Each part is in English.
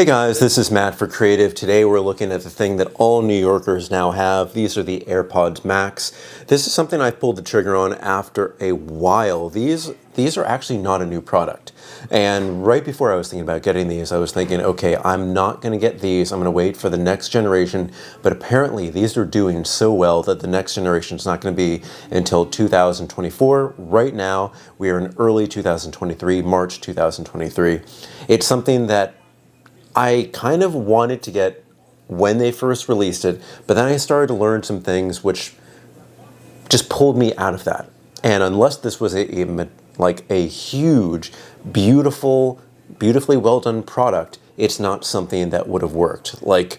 Hey guys, this is Matt for Creative. Today we're looking at the thing that all New Yorkers now have. These are the AirPods Max. This is something I pulled the trigger on after a while. These are actually not a new product. And right before I was thinking about getting these, I was thinking, okay, I'm not going to get these. I'm going to wait for the next generation. But apparently these are doing so well that the next generation is not going to be until 2024. Right now, we are in early 2023, March 2023. It's something that I kind of wanted to get when they first released it, but then I started to learn some things which just pulled me out of that. And unless this was a huge, beautifully well done product, it's not something that would have worked. Like,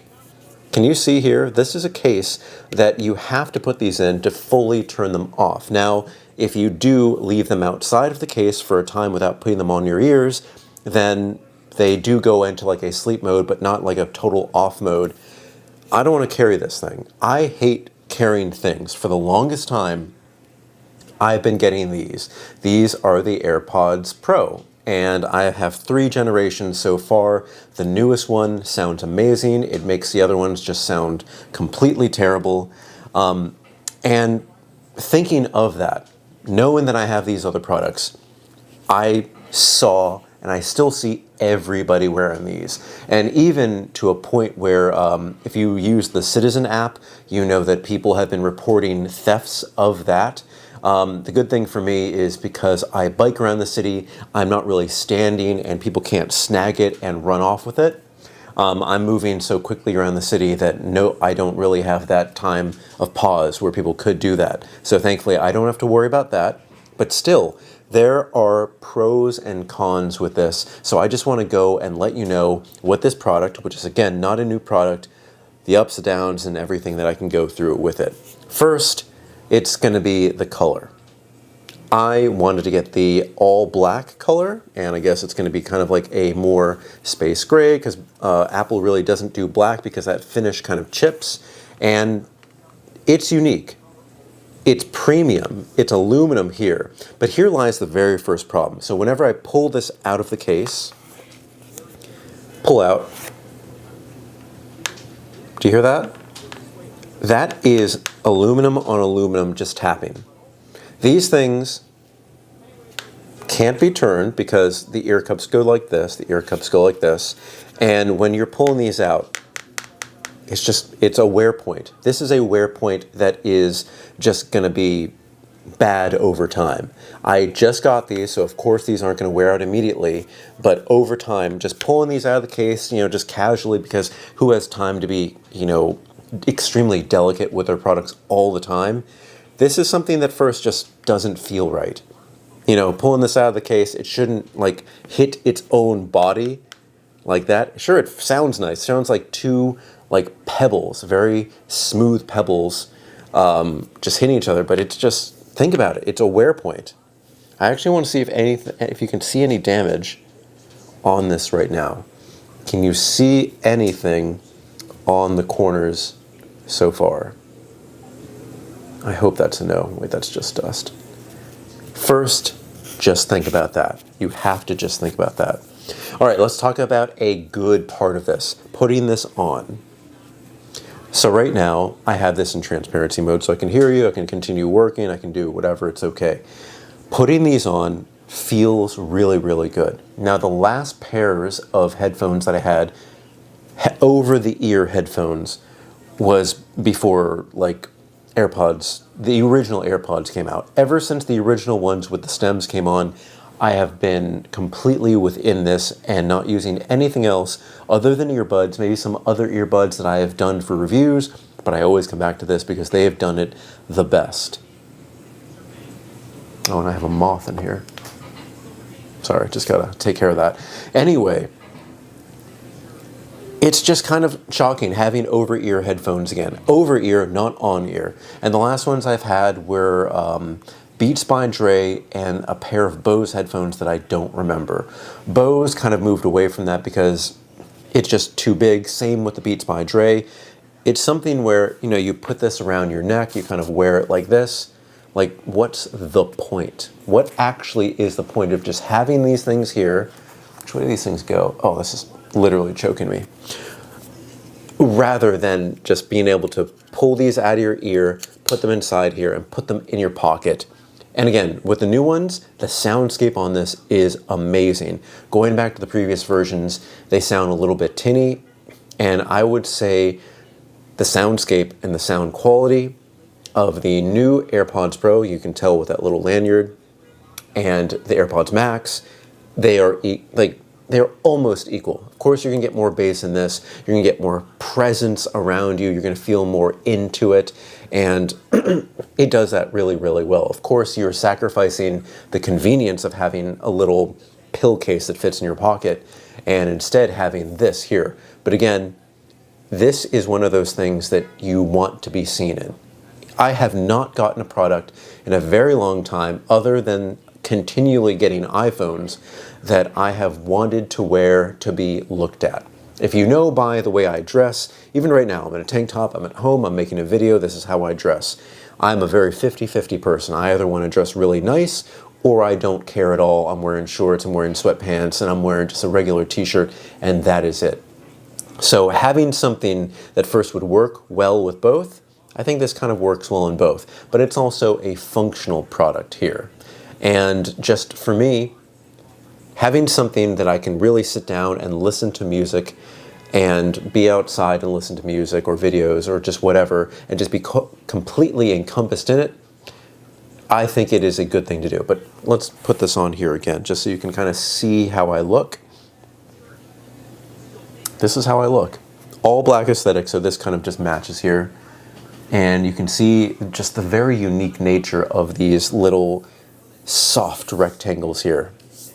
can you see here? This is a case that you have to put these in to fully turn them off. Now, if you do leave them outside of the case for a time without putting them on your ears, then they do go into like a sleep mode, but not like a total off mode. I don't want to carry this thing. I hate carrying things. For the longest time, I've been getting these. These are the AirPods Pro, and I have 3 generations so far. The newest one sounds amazing. It makes the other ones just sound completely terrible. And thinking of that, knowing that I have these other products, I saw and I still see everybody wearing these. And even to a point where if you use the Citizen app, you know that people have been reporting thefts of that. The good thing for me is because I bike around the city, I'm not really standing and people can't snag it and run off with it. I'm moving so quickly around the city that I don't really have that time of pause where people could do that. So thankfully I don't have to worry about that, but still, there are pros and cons with this, so I just want to go and let you know what this product, which is again not a new product, the ups and downs and everything that I can go through with it. First, it's going to be the color. I wanted to get the all black color, and I guess it's going to be kind of like a more space gray because Apple really doesn't do black because that finish kind of chips, and it's unique. It's premium, it's aluminum here, but here lies the very first problem. So whenever I pull this out of the case, pull out, do you hear that? That is aluminum on aluminum just tapping. These things can't be turned because the ear cups go like this, the ear cups go like this, and when you're pulling these out, it's a wear point. This is a wear point that is just going to be bad over time. I just got these, so of course these aren't going to wear out immediately, but over time, just pulling these out of the case, just casually, because who has time to be, extremely delicate with their products all the time? This is something that first just doesn't feel right. Pulling this out of the case, it shouldn't hit its own body like that. Sure, it sounds nice. It sounds like two pebbles, very smooth pebbles, just hitting each other, but it's just, think about it, it's a wear point. I actually want to see if you can see any damage on this right now. Can you see anything on the corners so far? I hope that's a no. Wait, that's just dust. First, just think about that. You have to just think about that. All right, let's talk about a good part of this, putting this on. So right now, I have this in transparency mode, so I can hear you, I can continue working, I can do whatever, it's okay. Putting these on feels really, really good. Now, the last pairs of headphones that I had, over-the-ear headphones, was before, AirPods, the original AirPods came out. Ever since the original ones with the stems came on, I have been completely within this and not using anything else other than earbuds, maybe some other earbuds that I have done for reviews, but I always come back to this because they have done it the best. Oh, and I have a moth in here. Sorry, just gotta take care of that. Anyway, it's just kind of shocking having over-ear headphones again. Over-ear, not on-ear. And the last ones I've had were Beats by Dre and a pair of Bose headphones that I don't remember. Bose kind of moved away from that because it's just too big. Same with the Beats by Dre. It's something where, you put this around your neck, you kind of wear it like this. What's the point? What actually is the point of just having these things here? Which way do these things go? Oh, this is literally choking me. Rather than just being able to pull these out of your ear, put them inside here, and put them in your pocket. And again, with the new ones, the soundscape on this is amazing. Going back to the previous versions, they sound a little bit tinny, and I would say the soundscape and the sound quality of the new AirPods Pro, you can tell with that little lanyard, and the AirPods Max, they are they're almost equal. Of course, you're gonna get more bass in this, you're gonna get more presence around you, you're gonna feel more into it, and it does that really, really well. Of course, you're sacrificing the convenience of having a little pill case that fits in your pocket, and instead having this here. But again, this is one of those things that you want to be seen in. I have not gotten a product in a very long time, other than continually getting iPhones, that I have wanted to wear to be looked at. If you know by the way I dress, even right now, I'm in a tank top, I'm at home, I'm making a video, this is how I dress. I'm a very 50-50 person. I either want to dress really nice or I don't care at all. I'm wearing shorts, I'm wearing sweatpants, and I'm wearing just a regular t-shirt, and that is it. So having something that first would work well with both, I think this kind of works well in both, but it's also a functional product here. And just for me, having something that I can really sit down and listen to music and be outside and listen to music or videos or just whatever and just be completely encompassed in it, I think it is a good thing to do. But let's put this on here again just so you can kind of see how I look. This is how I look. All black aesthetic, so this kind of just matches here. And you can see just the very unique nature of these little soft rectangles here.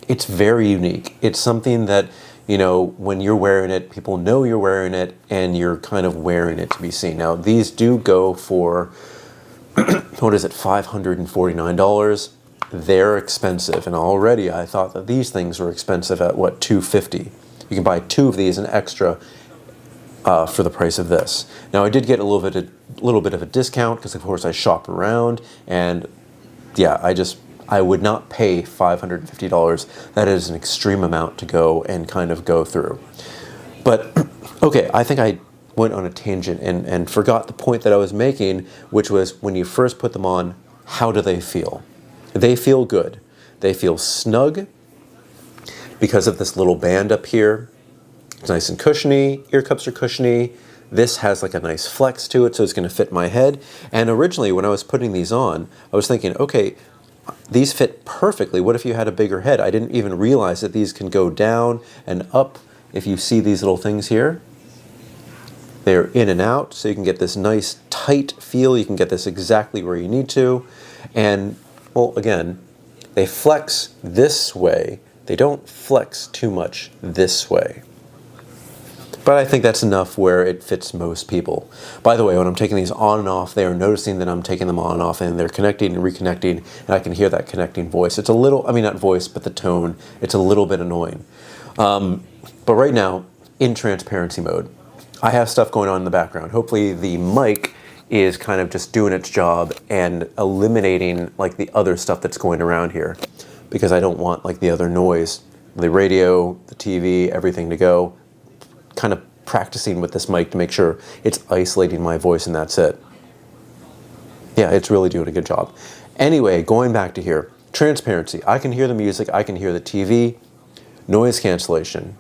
It's very unique. It's something that, you know, when you're wearing it, people know you're wearing it, and you're kind of wearing it to be seen. Now, these do go for, what is it, $549. They're expensive, and already I thought that these things were expensive at, what, $250. You can buy two of these, an extra, for the price of this. Now, I did get a little bit of a discount because, of course, I shop around, and yeah, I would not pay $550. That is an extreme amount to go and kind of go through. But, okay, I think I went on a tangent and forgot the point that I was making, which was when you first put them on, how do they feel? They feel good. They feel snug because of this little band up here. It's nice and cushiony. Ear cups are cushiony. This has like a nice flex to it, so it's going to fit my head. And originally, when I was putting these on, I was thinking, okay, these fit perfectly. What if you had a bigger head? I didn't even realize that these can go down and up. If you see these little things here, they're in and out, so you can get this nice tight feel. You can get this exactly where you need to. And, well, again, they flex this way. They don't flex too much this way. But I think that's enough where it fits most people. By the way, when I'm taking these on and off, they are noticing that I'm taking them on and off, and they're connecting and reconnecting, and I can hear that connecting voice. It's a little, I mean, not voice, but the tone. It's a little bit annoying. But right now, in transparency mode, I have stuff going on in the background. Hopefully the mic is kind of just doing its job and eliminating like the other stuff that's going around here, because I don't want like the other noise, the radio, the TV, everything to go. Kind of practicing with this mic to make sure it's isolating my voice, and that's it. Yeah, it's really doing a good job. Anyway, going back to here, transparency. I can hear the music, I can hear the TV. Noise cancellation.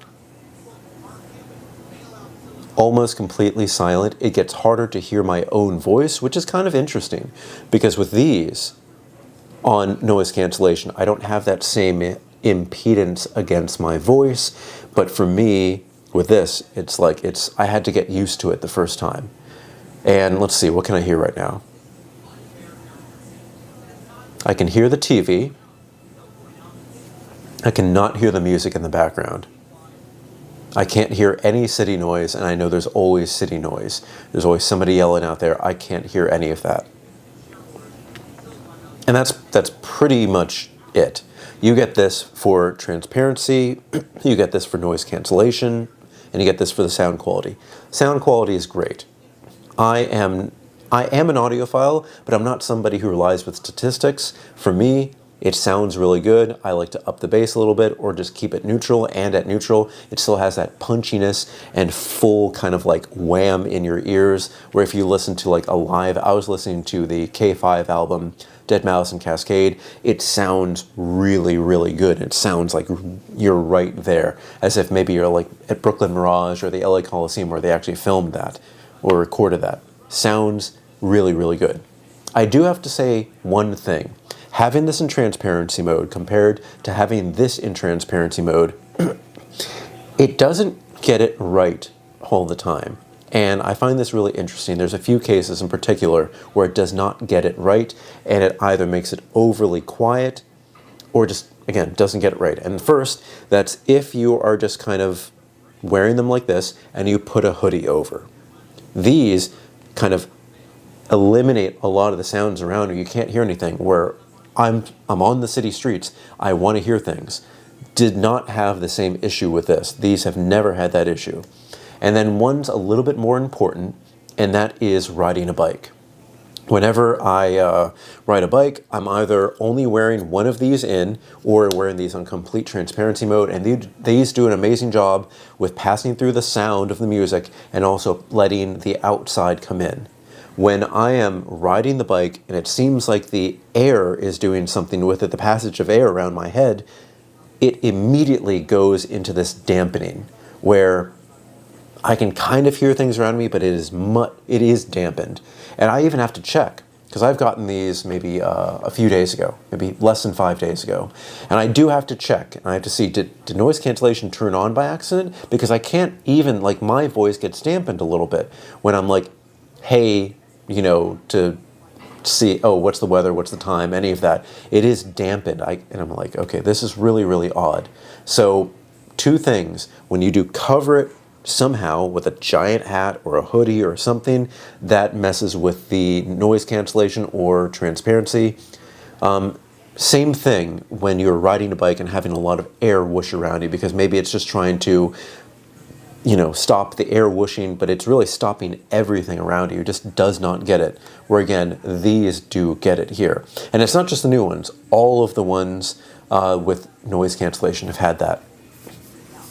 Almost completely silent. It gets harder to hear my own voice, which is kind of interesting, because with these on noise cancellation, I don't have that same impedance against my voice, but for me, with this, it's like I had to get used to it the first time. And let's see, what can I hear right now? I can hear the TV. I cannot hear the music in the background. I can't hear any city noise, and I know there's always city noise. There's always somebody yelling out there. I can't hear any of that. And that's pretty much it. You get this for transparency, you get this for noise cancellation, and you get this for the sound quality. Sound quality is great. I am an audiophile, but I'm not somebody who relies with statistics. For me, It sounds really good. I like to up the bass a little bit or just keep it neutral, and at neutral, it still has that punchiness and full kind of like wham in your ears, where if you listen to like a live, I was listening to the K5 album, Dead Mouse and Cascade, it sounds really, really good. It sounds like you're right there, as if maybe you're like at Brooklyn Mirage or the LA Coliseum where they actually filmed that or recorded that. Sounds really, really good. I do have to say one thing. Having this in transparency mode compared to having this in transparency mode, it doesn't get it right all the time. And I find this really interesting. There's a few cases in particular where it does not get it right, and it either makes it overly quiet or just, again, doesn't get it right. And first, that's if you are just kind of wearing them like this and you put a hoodie over. These kind of eliminate a lot of the sounds around you. You can't hear anything, where I'm on the city streets, I want to hear things. Did not have the same issue with this. These have never had that issue. And then one's a little bit more important, and that is riding a bike. Whenever I ride a bike, I'm either only wearing one of these in or wearing these on complete transparency mode, and these do an amazing job with passing through the sound of the music and also letting the outside come in. When I am riding the bike and it seems like the air is doing something with it, the passage of air around my head, it immediately goes into this dampening where I can kind of hear things around me, but it is dampened. And I even have to check, because I've gotten these maybe a few days ago, maybe less than 5 days ago. And I do have to check, and I have to see, did noise cancellation turn on by accident? Because I can't even, like, my voice gets dampened a little bit when I'm like, hey, you know, to see, oh, what's the weather, what's the time, any of that. It is dampened. And I'm like, okay, this is really, really odd. So 2 things. When you do cover it somehow with a giant hat or a hoodie or something, that messes with the noise cancellation or transparency. Same thing when you're riding a bike and having a lot of air whoosh around you, because maybe it's just trying to, you know, stop the air whooshing, but it's really stopping everything around you. It just does not get it. Where again, these do get it here. And it's not just the new ones. All of the ones with noise cancellation have had that.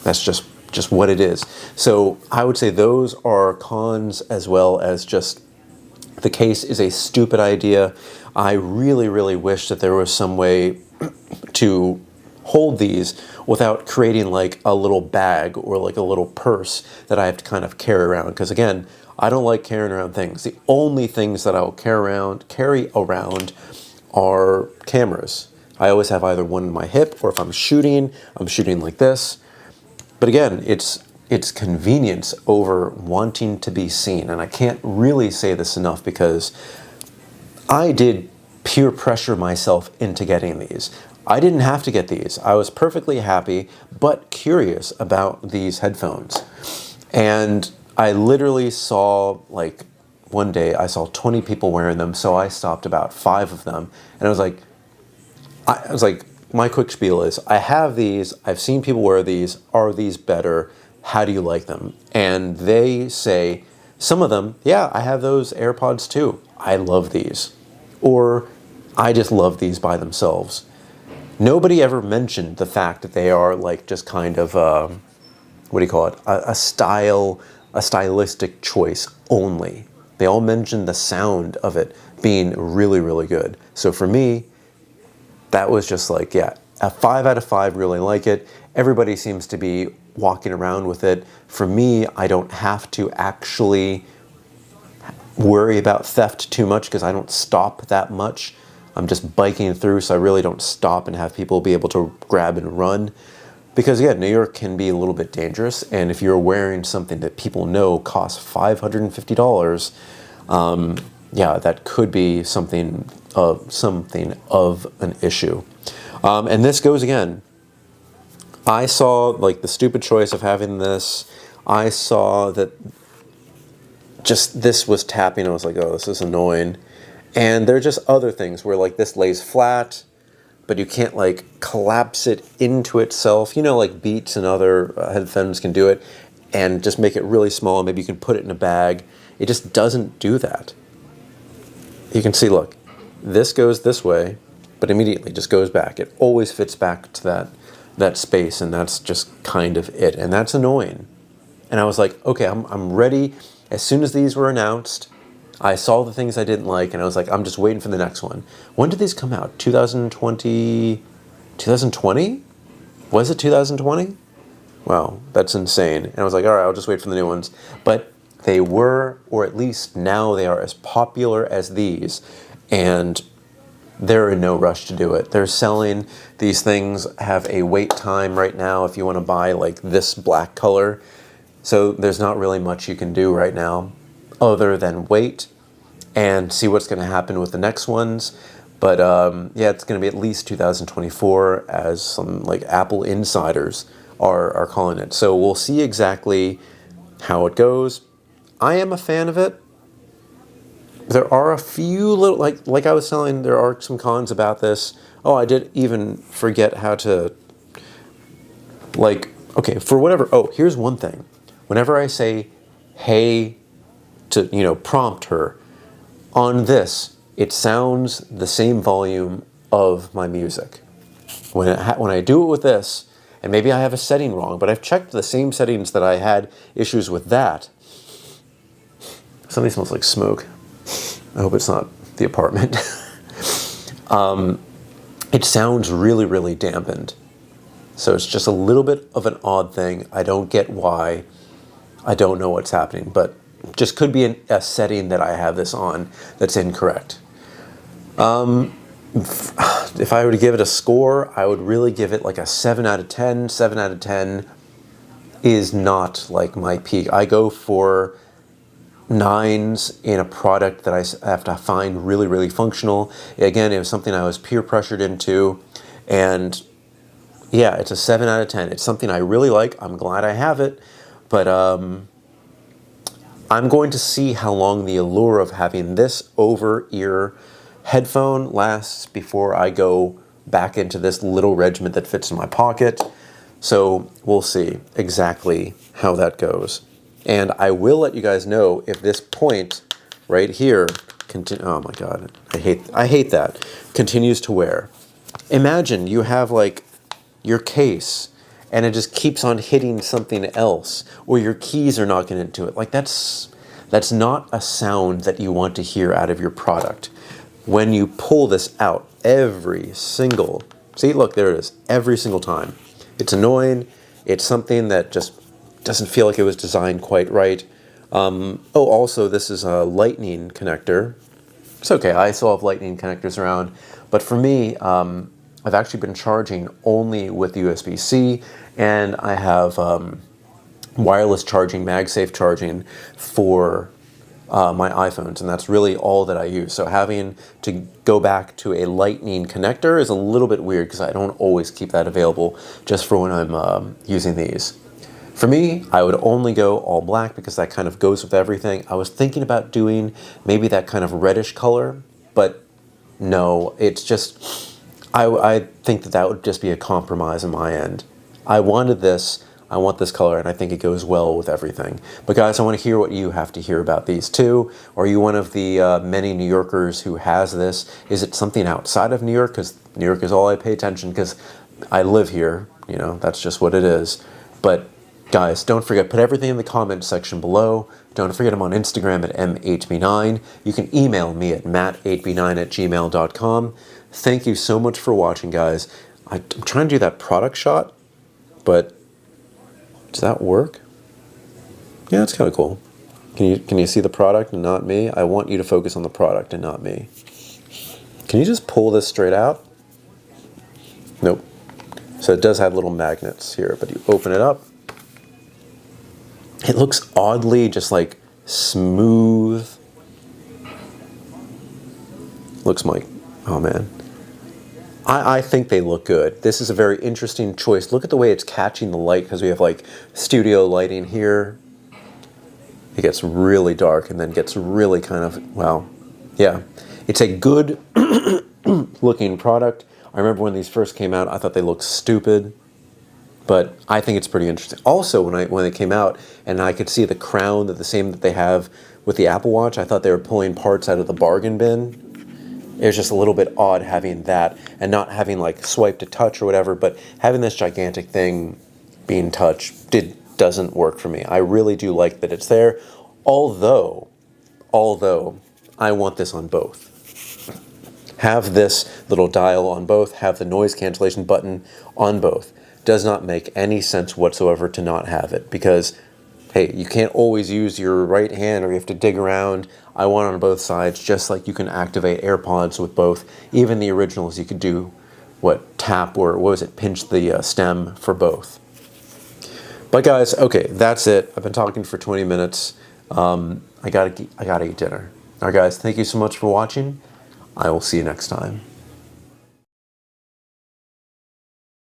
That's just what it is. So I would say those are cons, as well as just the case is a stupid idea. I really, really wish that there was some way to hold these without creating like a little bag or like a little purse that I have to kind of carry around. Because again, I don't like carrying around things. The only things that I'll carry around are cameras. I always have either one in my hip, or if I'm shooting like this. But again, it's convenience over wanting to be seen. And I can't really say this enough, because I did peer pressure myself into getting these. I didn't have to get these. I was perfectly happy, but curious about these headphones. And I literally saw, like, one day I saw 20 people wearing them, so I stopped about 5 of them. And I was like, my quick spiel is, I have these, I've seen people wear these, are these better? How do you like them? And they say, some of them, yeah, I have those AirPods too. I love these. Or, I just love these by themselves. Nobody ever mentioned the fact that they are like just kind of, what do you call it? A stylistic choice only. They all mentioned the sound of it being really, really good. So for me, that was just like, yeah, a 5 out of 5, really like it. Everybody seems to be walking around with it. For me, I don't have to actually worry about theft too much, because I don't stop that much. I'm just biking through, so I really don't stop and have people be able to grab and run. Because again, New York can be a little bit dangerous, and if you're wearing something that people know costs $550, yeah, that could be something of an issue. And this goes again. I saw like the stupid choice of having this. I saw that just this was tapping. I was like, oh, this is annoying. And there are just other things where like this lays flat, but you can't like collapse it into itself. You know, like Beats and other headphones can do it, and just make it really small. Maybe you can put it in a bag. It just doesn't do that. You can see, look, this goes this way, but immediately just goes back. It always fits back to that space, and that's just kind of it. And that's annoying. And I was like, okay, I'm ready. As soon as these were announced, I saw the things I didn't like, and I was like, I'm just waiting for the next one. When did these come out? 2020? 2020? Was it 2020? Wow, that's insane. And I was like, all right, I'll just wait for the new ones. But they were, or at least now they are as popular as these, and they're in no rush to do it. They're selling, these things have a wait time right now if you want to buy like this black color. So there's not really much you can do right now other than wait and see what's going to happen with the next ones. But yeah, it's going to be at least 2024, as some like Apple insiders are calling it. So we'll see exactly how it goes. I am a fan of it. There are a few little, like I was telling, there are some cons about this. Oh, I did even forget how to, like, okay, for whatever, oh, here's one thing. Whenever I say, hey, to, you know, prompt her, on this, it sounds the same volume of my music. When I do it with this, and maybe I have a setting wrong, but I've checked the same settings that I had issues with that. Something smells like smoke. I hope it's not the apartment. It sounds really, really dampened. So it's just a little bit of an odd thing. I don't get why. I don't know what's happening, but just could be a setting that I have this on that's incorrect. If I were to give it a score, I would really give it like a 7 out of 10. 7 out of 10 is not like my peak. I go for 9s in a product that I have to find really, really functional. Again, it was something I was peer pressured into, and yeah, it's a 7 out of 10. It's something I really like. I'm glad I have it, but I'm going to see how long the allure of having this over-ear headphone lasts before I go back into this little regiment that fits in my pocket. So we'll see exactly how that goes. And I will let you guys know if this point right here, oh my God, I hate that, continues to wear. Imagine you have like your case and it just keeps on hitting something else, or your keys are not getting into it. Like that's not a sound that you want to hear out of your product. When you pull this out every single, see, look, there it is, every single time. It's annoying. It's something that just doesn't feel like it was designed quite right. Oh, also, this is a lightning connector. It's okay, I still have lightning connectors around, but for me, I've actually been charging only with USB-C, and I have wireless charging, MagSafe charging for my iPhones, and that's really all that I use. So having to go back to a lightning connector is a little bit weird because I don't always keep that available just for when I'm using these. For me, I would only go all black because that kind of goes with everything. I was thinking about doing maybe that kind of reddish color, but no, it's just, I think that would just be a compromise on my end. I wanted this, I want this color, and I think it goes well with everything. But guys, I want to hear what you have to hear about these too. Are you one of the many New Yorkers who has this? Is it something outside of New York? Because New York is all I pay attention because I live here, you know, that's just what it is. But guys, don't forget, put everything in the comment section below. Don't forget I'm on Instagram at m8b9. You can email me at matt8b9@gmail.com. Thank you so much for watching, guys. I'm trying to do that product shot, but does that work? Yeah, it's kind of cool. Can you see the product and not me? I want you to focus on the product and not me. Can you just pull this straight out? Nope. So it does have little magnets here, but you open it up. It looks oddly just like smooth. Looks like, oh man. I think they look good. This is a very interesting choice. Look at the way it's catching the light, because we have like studio lighting here. It gets really dark and then gets really kind of, well, yeah. It's a good looking product. I remember when these first came out, I thought they looked stupid, but I think it's pretty interesting. Also, when they came out and I could see the crown, the same that they have with the Apple Watch, I thought they were pulling parts out of the bargain bin. It was just a little bit odd having that and not having like swipe to touch or whatever, but having this gigantic thing being touched doesn't work for me. I really do like that it's there, although I want this on both. Have this little dial on both, have the noise cancellation button on both. Does not make any sense whatsoever to not have it, because hey, you can't always use your right hand or you have to dig around. I want it on both sides, just like you can activate AirPods with both. Even the originals, you could do tap or what was it, pinch the stem for both. But guys, okay, that's it. I've been talking for 20 minutes. I gotta eat dinner. All right, guys, thank you so much for watching. I will see you next time.